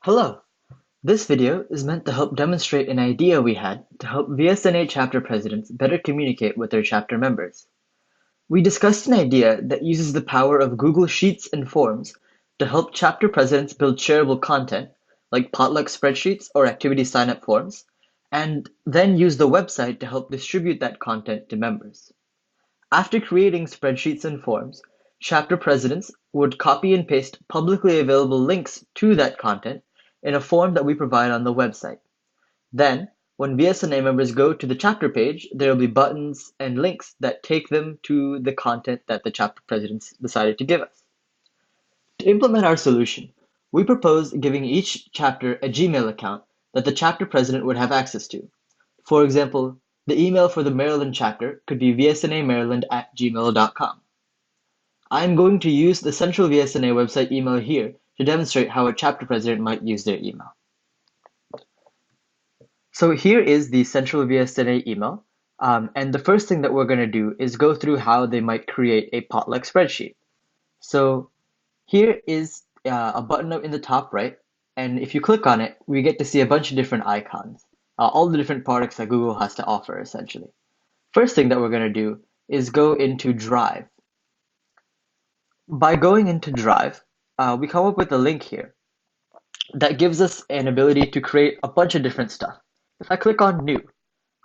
Hello! This video is meant to help demonstrate an idea we had to help VSNA chapter presidents better communicate with their chapter members. We discussed an idea that uses the power of Google Sheets and Forms to help chapter presidents build shareable content, like potluck spreadsheets or activity sign-up forms, and then use the website to help distribute that content to members. After creating spreadsheets and forms, chapter presidents would copy and paste publicly available links to that content in a form that we provide on the website. Then, when VSNA members go to the chapter page, there will be buttons and links that take them to the content that the chapter presidents decided to give us. To implement our solution, we propose giving each chapter a Gmail account that the chapter president would have access to. For example, the email for the Maryland chapter could be vsnamaryland@gmail.com. I'm going to use the central VSNA website email here to demonstrate how a chapter president might use their email. So here is the central VSNA email, and the first thing that we're going to do is go through how they might create a potluck spreadsheet. So here is a button in the top right, and if you click on it, we get to see a bunch of different icons, all the different products that Google has to offer, essentially. First thing that we're going to do is go into Drive. By going into Drive, we come up with a link here that gives us an ability to create a bunch of different stuff. If I click on New,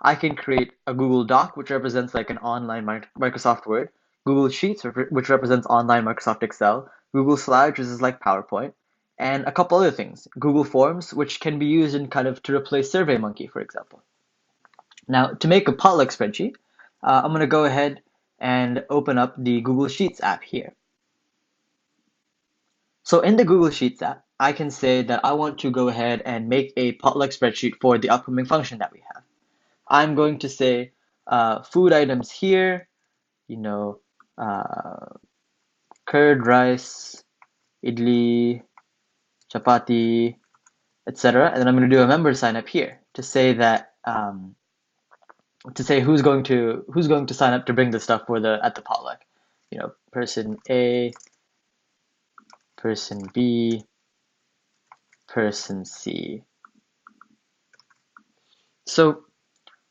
I can create a Google Doc, which represents like an online Microsoft Word, Google Sheets, which represents online Microsoft Excel, Google Slides, which is like PowerPoint, and a couple other things. Google Forms, which can be used in kind of to replace SurveyMonkey, for example. Now, to make a potluck spreadsheet, I'm going to go ahead and open up the Google Sheets app here. So in the Google Sheets app, I can say that I want to go ahead and make a potluck spreadsheet for the upcoming function that we have. I'm going to say food items here, you know, curd, rice, idli, chapati, etc. And then I'm going to do a member sign up here to say that to say who's going to sign up to bring the stuff for at the potluck. You know, person A, person B, person C. So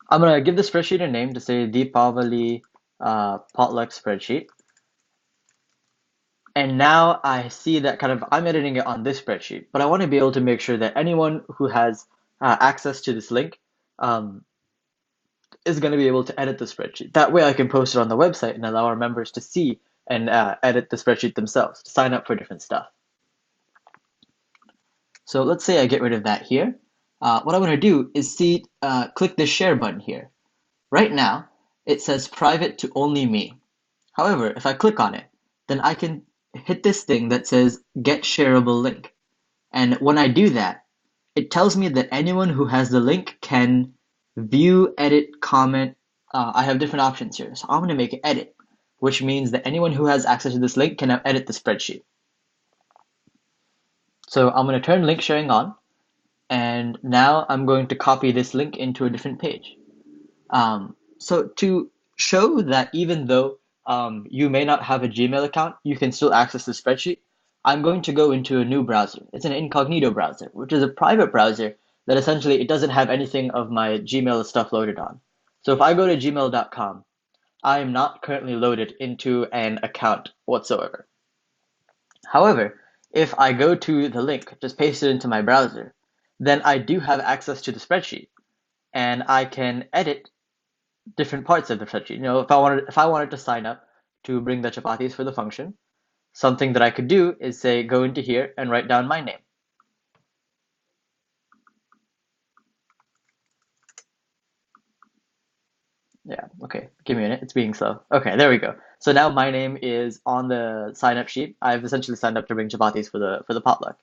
I'm gonna give the spreadsheet a name to say Deepavali potluck spreadsheet. And now I see that I'm editing it on this spreadsheet, but I want to be able to make sure that anyone who has access to this link is going to be able to edit the spreadsheet. That way I can post it on the website and allow our members to see and edit the spreadsheet themselves, to sign up for different stuff. So let's say I get rid of that here. What I'm going to do is click the share button here. Right now, it says private to only me. However, if I click on it, then I can hit this thing that says get shareable link. And when I do that, it tells me that anyone who has the link can view, edit, comment. I have different options here. So I'm going to make it edit, which means that anyone who has access to this link can now edit the spreadsheet. So I'm going to turn link sharing on. And now I'm going to copy this link into a different page. So to show that even though you may not have a Gmail account, you can still access the spreadsheet, I'm going to go into a new browser. It's an incognito browser, which is a private browser that essentially it doesn't have anything of my Gmail stuff loaded on. So if I go to gmail.com, I am not currently loaded into an account whatsoever. However, if I go to the link, just paste it into my browser, then I do have access to the spreadsheet, and I can edit different parts of the spreadsheet. You know, if I wanted to sign up to bring the chapatis for the function, something that I could do is say go into here and write down my name. Yeah, okay, give me a minute, it's being slow. Okay, there we go. So now my name is on the sign up sheet. I've essentially signed up to bring chapatis for the potluck.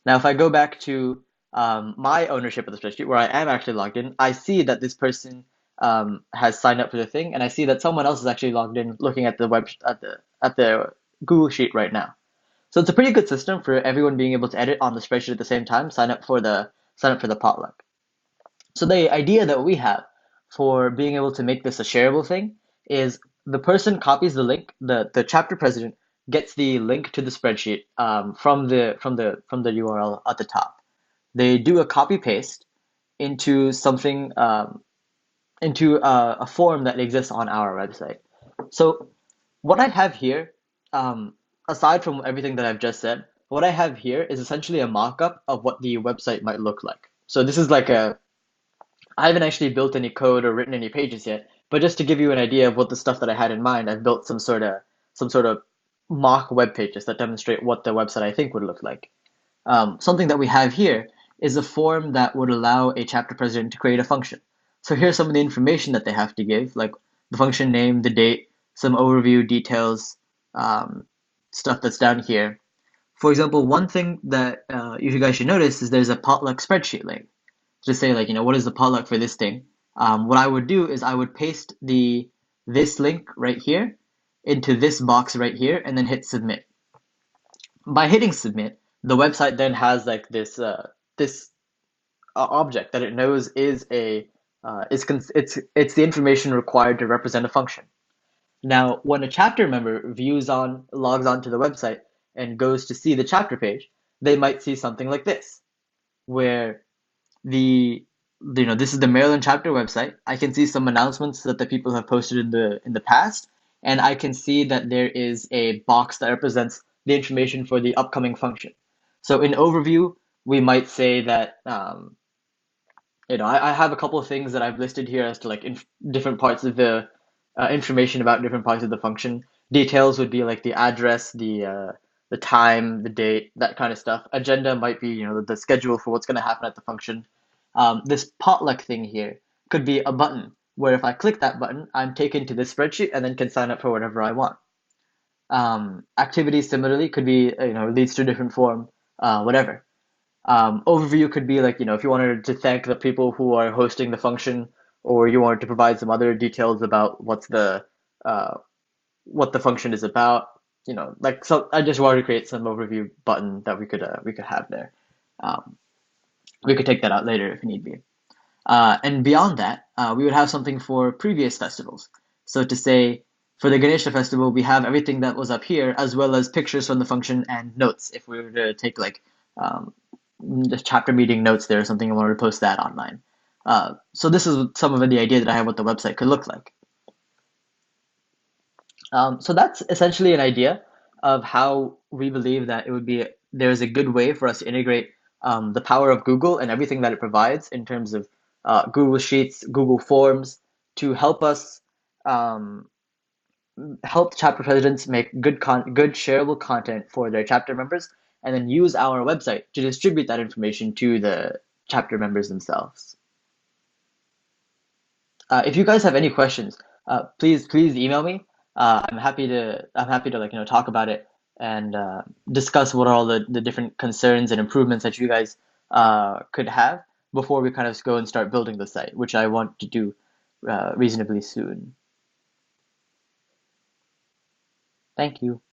Now if I go back to my ownership of the spreadsheet where I am actually logged in, I see that this person has signed up for the thing, and I see that someone else is actually logged in looking at the at the Google Sheet right now. So it's a pretty good system for everyone being able to edit on the spreadsheet at the same time, sign up for the potluck. So the idea that we have for being able to make this a shareable thing is the person copies the link, the chapter president gets the link to the spreadsheet from the URL at the top. they do a copy paste into something into a form that exists on our website. So what I have here, um, aside from everything that I've just said, what I have here is essentially a mock-up of what the website might look like. So this is like I haven't actually built any code or written any pages yet, but just to give you an idea of what the stuff that I had in mind, I've built some sort of mock web pages that demonstrate what the website I think would look like. Something that we have here is a form that would allow a chapter president to create a function. So here's some of the information that they have to give, like the function name, the date, some overview details, um, stuff that's down here. For example, one thing that you guys should notice is there's a potluck spreadsheet link to say like, what is the potluck for this thing? What I would do is I would paste this link right here into this box right here and then hit submit. By hitting submit, the website then has like this object that it knows is a it's the information required to represent a function. Now, when a chapter member logs on to the website and goes to see the chapter page, they might see something like this, where the this is the Maryland chapter website. I can see some announcements that the people have posted in the past, and I can see that there is a box that represents the information for the upcoming function. So in overview, we might say that I have a couple of things that I've listed here as to like different parts of the information about different parts of the function. Details would be like the address, the time, the date, that kind of stuff. Agenda might be the schedule for what's going to happen at the function. This potluck thing here could be a button where if I click that button, I'm taken to this spreadsheet and then can sign up for whatever I want. Activities similarly could be leads to a different form, whatever. Overview could be like, if you wanted to thank the people who are hosting the function, or you wanted to provide some other details about uh, what the function is about, like so. I just wanted to create some overview button that we could have there. Um, we could take that out later if need be. And beyond that, we would have something for previous festivals. So to say, for the Ganesha festival, we have everything that was up here, as well as pictures from the function and notes. If we were to take like um, the chapter meeting notes there or something, I wanted to post that online. So this is some of the idea that I have what the website could look like. So that's essentially an idea of how we believe that there's a good way for us to integrate the power of Google and everything that it provides in terms of Google Sheets, Google Forms to um, help chapter presidents make good shareable content for their chapter members, and then use our website to distribute that information to the chapter members themselves. If you guys have any questions, please email me. I'm happy to like talk about it and discuss what are all the different concerns and improvements that you guys could have before we kind of go and start building the site, which I want to do reasonably soon. Thank you.